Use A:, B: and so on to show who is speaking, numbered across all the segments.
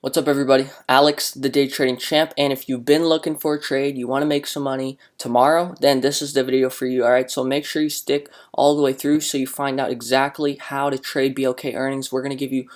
A: What's up, everybody? Alex, the day trading champ. And if you've been looking for a trade, you want to make some money tomorrow, then this is the video for you. All right, so make sure you stick all the way through so you find out exactly how to trade BLK earnings. We're going to give you,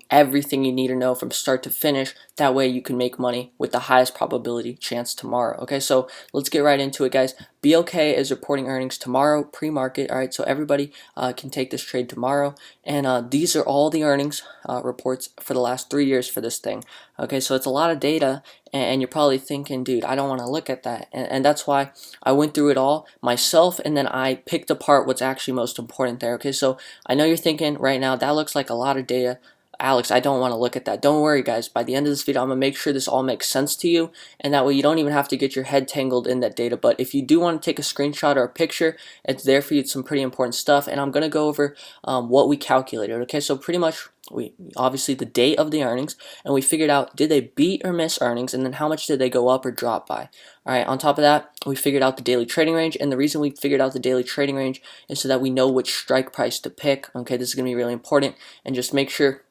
A: everything you need to know from start to finish. That way you can make money with the highest probability chance tomorrow. Okay, so let's get right into it, guys. BLK is reporting earnings tomorrow, pre-market. All right, so everybody can take this trade tomorrow. And these are all the earnings reports for the last 3 years for this thing. Okay, so it's a lot of data, and you're probably thinking, dude, I don't want to look at that. And that's why I went through it all myself, and then I picked apart what's actually most important there. Okay, so I know you're thinking right now, that looks like a lot of data. Alex, I don't want to look at that. Don't worry, guys. By the end of this video, I'm going to make sure this all makes sense to you, and that way you don't even have to get your head tangled in that data. But if you do want to take a screenshot or a picture, it's there for you. It's some pretty important stuff, and I'm going to go over what we calculated. Okay, so pretty much we obviously the date of the earnings, and we figured out did they beat or miss earnings, and then how much did they go up or drop by. All right, on top of that, we figured out the daily trading range, and the reason we figured out the daily trading range is so that we know which strike price to pick. Okay, this is going to be really important, and just make sure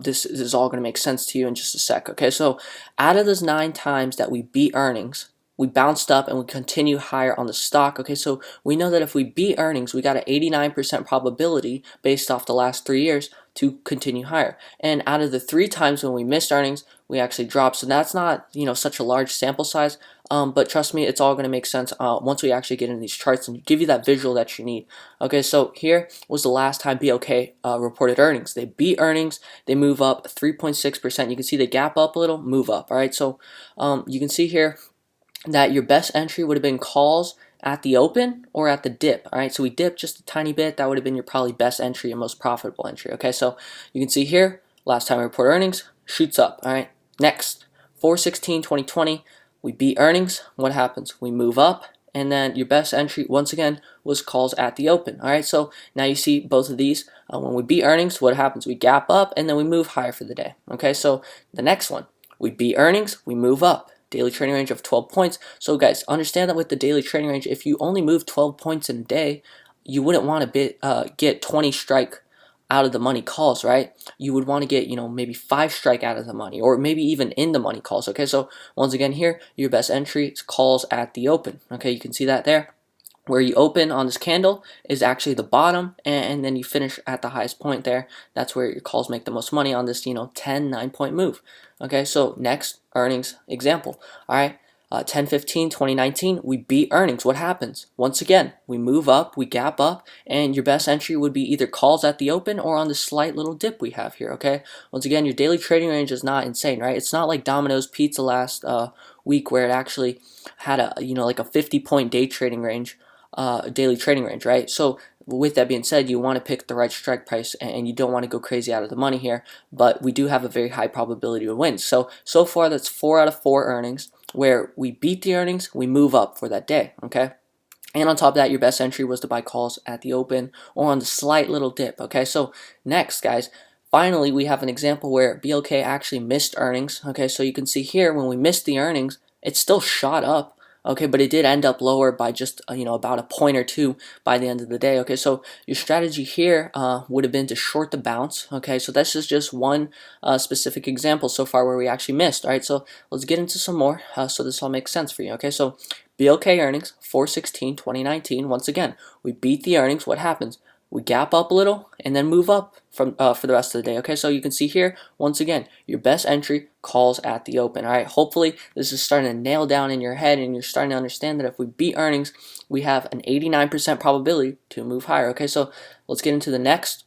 A: this is all going to make sense to you in just a sec. Okay, so out of those 9 times that we beat earnings, we bounced up and we continue higher on the stock. Okay, so we know that if we beat earnings, we got an 89% probability based off the last 3 years to continue higher. And out of the 3 times when we missed earnings, we actually dropped. So that's not, such a large sample size, but trust me, it's all going to make sense once we actually get into these charts and give you that visual that you need. Okay, so here was the last time BLK reported earnings. They beat earnings, they move up 3.6%. You can see they gap up a little, move up. All right, so you can see here that your best entry would have been calls at the open or at the dip. All right, so we dipped just a tiny bit. That would have been your probably best entry and most profitable entry. Okay, so you can see here, last time we report earnings, shoots up. All right, next, 4/16/2020, we beat earnings. What happens? We move up, and then your best entry, once again, was calls at the open. All right, so now you see both of these. When we beat earnings, what happens? We gap up, and then we move higher for the day. Okay, so the next one, we beat earnings, we move up. Daily trading range of 12 points. So guys, understand that with the daily trading range, if you only move 12 points in a day, you wouldn't want to get 20 strike out of the money calls, right? You would want to get, maybe 5 strike out of the money, or maybe even in the money calls. Okay, so once again here, your best entry is calls at the open. Okay, you can see that there. Where you open on this candle is actually the bottom, and then you finish at the highest point there. That's where your calls make the most money on this, 10, 9-point move. Okay, so next, earnings example. All right, 10/15/2019, we beat earnings. What happens? Once again, we move up, we gap up, and your best entry would be either calls at the open or on the slight little dip we have here, okay? Once again, your daily trading range is not insane, right? It's not like Domino's Pizza last week where it actually had a, like a 50-point day trading range. Daily trading range, right? So with that being said, you want to pick the right strike price, and you don't want to go crazy out of the money here, but we do have a very high probability to win. So far that's 4 out of 4 earnings where we beat the earnings, we move up for that day, okay? And on top of that, your best entry was to buy calls at the open or on the slight little dip, okay? So next, guys, finally, we have an example where BLK actually missed earnings, okay? So you can see here, when we missed the earnings, it still shot up, okay, but it did end up lower by just about a point or two by the end of the day. Okay, so your strategy here would have been to short the bounce. Okay, so this is just one specific example so far where we actually missed. All right, so let's get into some more so this all makes sense for you. Okay, so BLK earnings 4/16/2019. Once again, we beat the earnings. What happens? We gap up a little and then move up from for the rest of the day. Okay, so you can see here, once again, your best entry calls at the open. All right, hopefully this is starting to nail down in your head, and you're starting to understand that if we beat earnings, we have an 89% probability to move higher. Okay, so let's get into the next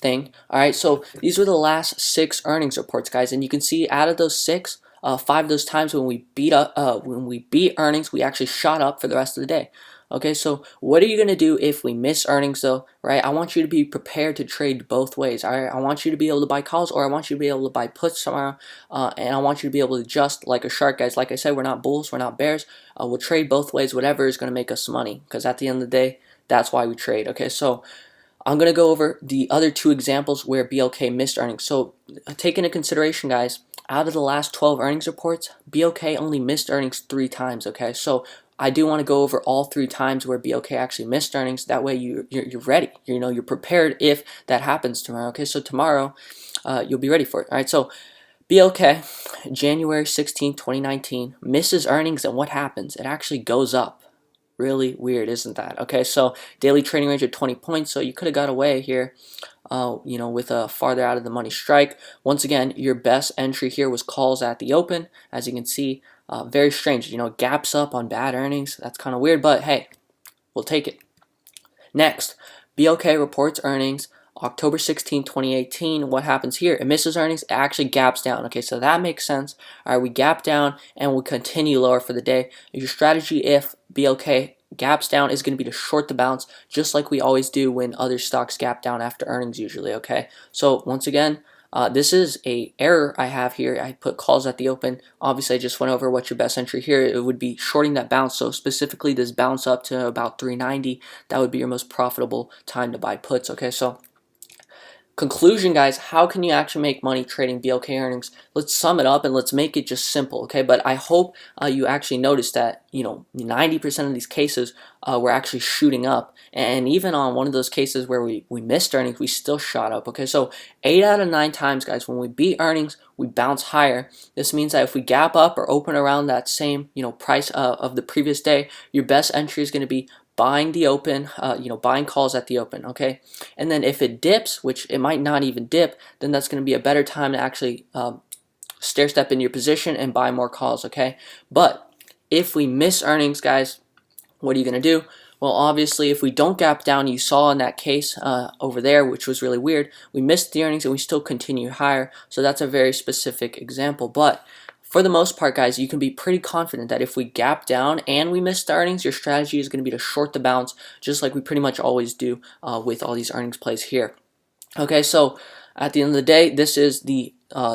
A: thing. All right, so these were the last 6 earnings reports, guys, and you can see out of those 6, 5 of those times when we beat earnings, we actually shot up for the rest of the day. Okay, so what are you going to do if we miss earnings though, right? I want you to be prepared to trade both ways, all right? I want you to be able to buy calls, or I want you to be able to buy puts tomorrow, and I want you to be able to adjust like a shark, guys. Like I said, we're not bulls, we're not bears. We'll trade both ways, whatever is going to make us money, because at the end of the day, that's why we trade. Okay, so I'm going to go over the other 2 examples where BLK missed earnings. So take into consideration, guys, out of the last 12 earnings reports, BLK only missed earnings 3 times, okay? So I do want to go over all 3 times where BLK actually missed earnings. That way you're ready. You're prepared if that happens tomorrow. Okay, so tomorrow you'll be ready for it. All right, so BLK, January 16, 2019, misses earnings, and what happens? It actually goes up. Really weird, isn't that? Okay, so daily trading range of 20 points, so you could have got away here, with a farther out of the money strike. Once again, your best entry here was calls at the open. As you can see, very strange. Gaps up on bad earnings. That's kind of weird, but hey, we'll take it. Next, BLK reports earnings October 16, 2018. What happens here? It misses earnings. It actually gaps down. Okay, so that makes sense. All right, we gap down and we'll continue lower for the day. Your strategy, if BLK gaps down, is going to be to short the bounce, just like we always do when other stocks gap down after earnings usually. Okay, so once again, this is a error I have here. I put calls at the open. Obviously, I just went over what's your best entry here. It would be shorting that bounce. So specifically this bounce up to about 390, that would be your most profitable time to buy puts. Okay, so conclusion, guys, how can you actually make money trading BLK earnings? Let's sum it up and let's make it just simple, okay? But I hope you actually noticed that 90% of these cases were actually shooting up, and even on one of those cases where we missed earnings, we still shot up. Okay, so 8 out of 9 times, guys, when we beat earnings, we bounce higher. This means that if we gap up or open around that same price of the previous day, your best entry is going to be buying the open, buying calls at the open, okay? And then if it dips, which it might not even dip, then that's going to be a better time to actually stair step in your position and buy more calls, okay? But if we miss earnings, guys, what are you going to do? Well, obviously, if we don't gap down, you saw in that case over there, which was really weird, we missed the earnings and we still continue higher. So that's a very specific example. But for the most part, guys, you can be pretty confident that if we gap down and we miss the earnings, your strategy is going to be to short the bounce, just like we pretty much always do with all these earnings plays here. Okay, so at the end of the day, this is the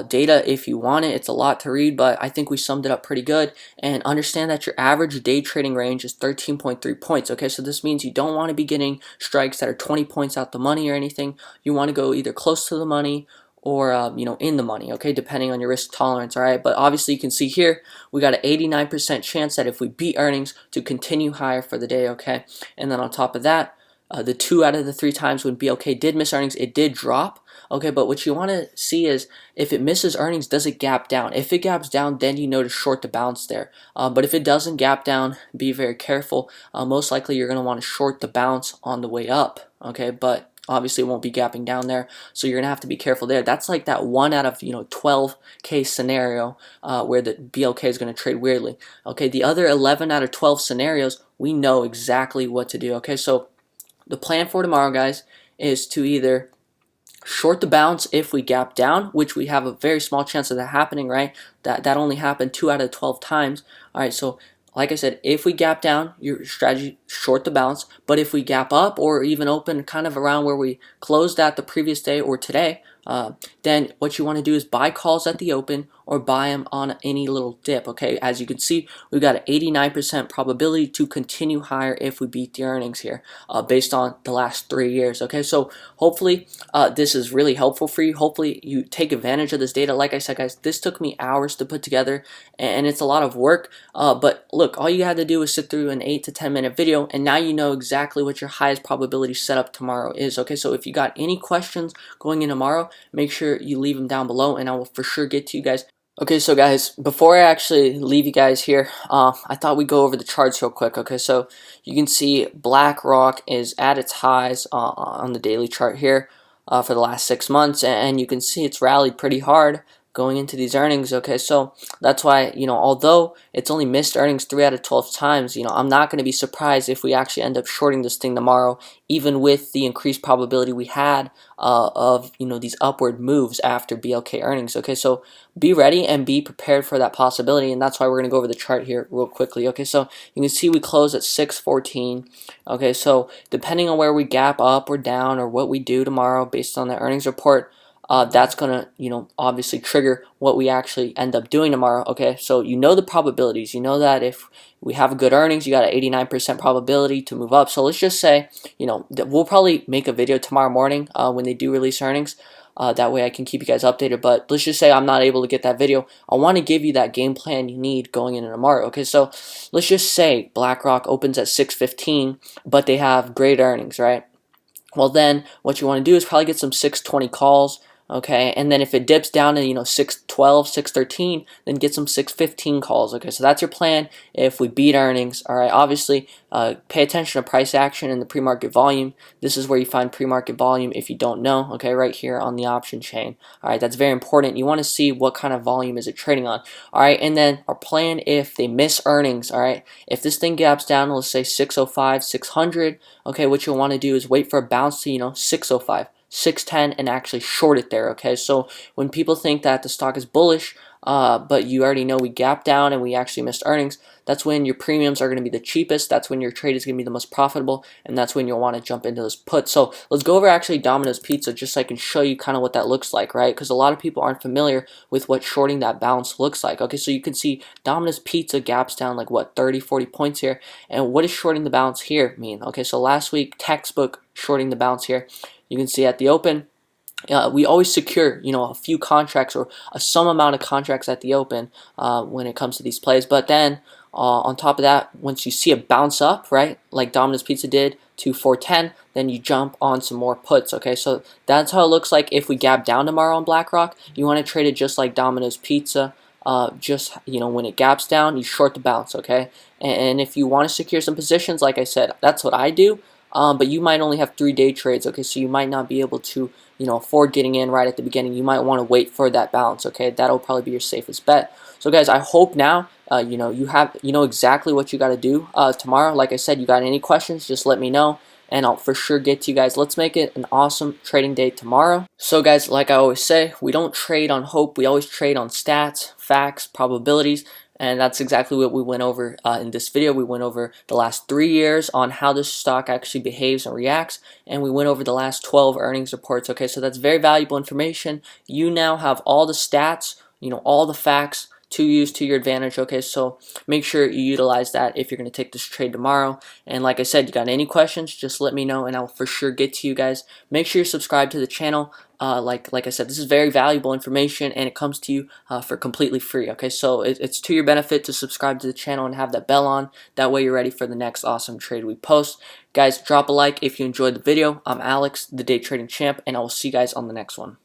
A: data if you want it. It's a lot to read, but I think we summed it up pretty good. And understand that your average day trading range is 13.3 points. Okay, so this means you don't want to be getting strikes that are 20 points out the money or anything. You want to go either close to the money or in the money, okay, depending on your risk tolerance. All right, but obviously you can see here we got an 89% chance that if we beat earnings to continue higher for the day. Okay, and then on top of that, the 2 out of the 3 times when BLK did miss earnings, it did drop. Okay, but what you want to see is if it misses earnings, does it gap down? If it gaps down, then you know to short the bounce there. But if it doesn't gap down, be very careful. Most likely you're going to want to short the bounce on the way up. Okay, but obviously it won't be gapping down there, so you're going to have to be careful there. That's like that 1 out of 12 case scenario where the BLK is going to trade weirdly. Okay, the other 11 out of 12 scenarios, we know exactly what to do. Okay, so the plan for tomorrow, guys, is to either short the bounce if we gap down, which we have a very small chance of that happening, right? That only happened 2 out of 12 times. All right, so like I said, if we gap down, your strategy, short the bounce. But if we gap up or even open kind of around where we closed at the previous day or today, then what you want to do is buy calls at the open or buy them on any little dip. Okay, as you can see, we've got an 89% probability to continue higher if we beat the earnings here, based on the last 3 years. Okay, so hopefully this is really helpful for you. Hopefully you take advantage of this data. Like I said, guys, this took me hours to put together, and it's a lot of work. But look, all you had to do is sit through an 8 to 10 minute video, and now you know exactly what your highest probability setup tomorrow is. Okay, so if you got any questions going in tomorrow, make sure you leave them down below, and I will for sure get to you guys. Okay, so guys, before I actually leave you guys here, I thought we'd go over the charts real quick. Okay, so you can see BlackRock is at its highs on the daily chart here for the last 6 months, and you can see it's rallied pretty hard going into these earnings. Okay, so that's why, although it's only missed earnings 3 out of 12 times, I'm not going to be surprised if we actually end up shorting this thing tomorrow, even with the increased probability we had of these upward moves after BLK earnings. Okay, so be ready and be prepared for that possibility, and that's why we're going to go over the chart here real quickly. Okay, so you can see we close at 614. Okay, so depending on where we gap up or down or what we do tomorrow based on the earnings report, that's going to, obviously trigger what we actually end up doing tomorrow. Okay, so the probabilities. You know that if we have good earnings, you got an 89% probability to move up. So let's just say, that we'll probably make a video tomorrow morning when they do release earnings. That way I can keep you guys updated. But let's just say I'm not able to get that video. I want to give you that game plan you need going into tomorrow. Okay, so let's just say BlackRock opens at 615, but they have great earnings, right? Well, then what you want to do is probably get some 620 calls. okay, and then if it dips down to 612, 613, then get some 615 calls. Okay, so that's your plan if we beat earnings. All right, obviously pay attention to price action and the pre-market volume. This is where you find pre-market volume if you don't know. Okay, right here on the option chain. All right, that's very important. You want to see what kind of volume is it trading on. All right, and then our plan if they miss earnings. All right, if this thing gaps down, let's say 605, 600. Okay, what you'll want to do is wait for a bounce to 605. 610 and actually short it there. Okay, so when people think that the stock is bullish, but you already know we gapped down and we actually missed earnings, that's when your premiums are going to be the cheapest. That's when your trade is going to be the most profitable, and that's when you'll want to jump into those puts. So let's go over actually Domino's Pizza just so I can show you kind of what that looks like, right? Because a lot of people aren't familiar with what shorting that bounce looks like. Okay, so you can see Domino's Pizza gaps down like what, 30, 40 points here. And what does shorting the bounce here mean? Okay, so last week, textbook shorting the bounce here. You can see at the open, we always secure, a few contracts or some amount of contracts at the open when it comes to these plays. But then on top of that, once you see a bounce up, right, like Domino's Pizza did to 410, then you jump on some more puts. Okay, so that's how it looks like if we gap down tomorrow on BlackRock. You want to trade it just like Domino's Pizza. Just when it gaps down, you short the bounce. Okay, and if you want to secure some positions, like I said, that's what I do. But you might only have 3-day trades, okay, so you might not be able to, afford getting in right at the beginning. You might want to wait for that bounce, okay? That'll probably be your safest bet. So, guys, I hope now, you know exactly what you got to do tomorrow. Like I said, you got any questions, just let me know, and I'll for sure get to you guys. Let's make it an awesome trading day tomorrow. So, guys, like I always say, we don't trade on hope. We always trade on stats, facts, probabilities. And that's exactly what we went over in this video. We went over the last 3 years on how this stock actually behaves and reacts, and we went over the last 12 earnings reports. Okay, so that's very valuable information. You now have all the stats, all the facts to use to your advantage. Okay, so make sure you utilize that if you're going to take this trade tomorrow. And like I said, you got any questions, just let me know and I'll for sure get to you guys. Make sure you subscribe to the channel. Like I said, this is very valuable information and it comes to you for completely free. Okay, so it's to your benefit to subscribe to the channel and have that bell on. That way you're ready for the next awesome trade we post. Guys, drop a like if you enjoyed the video. I'm Alex, the day trading champ, and I will see you guys on the next one.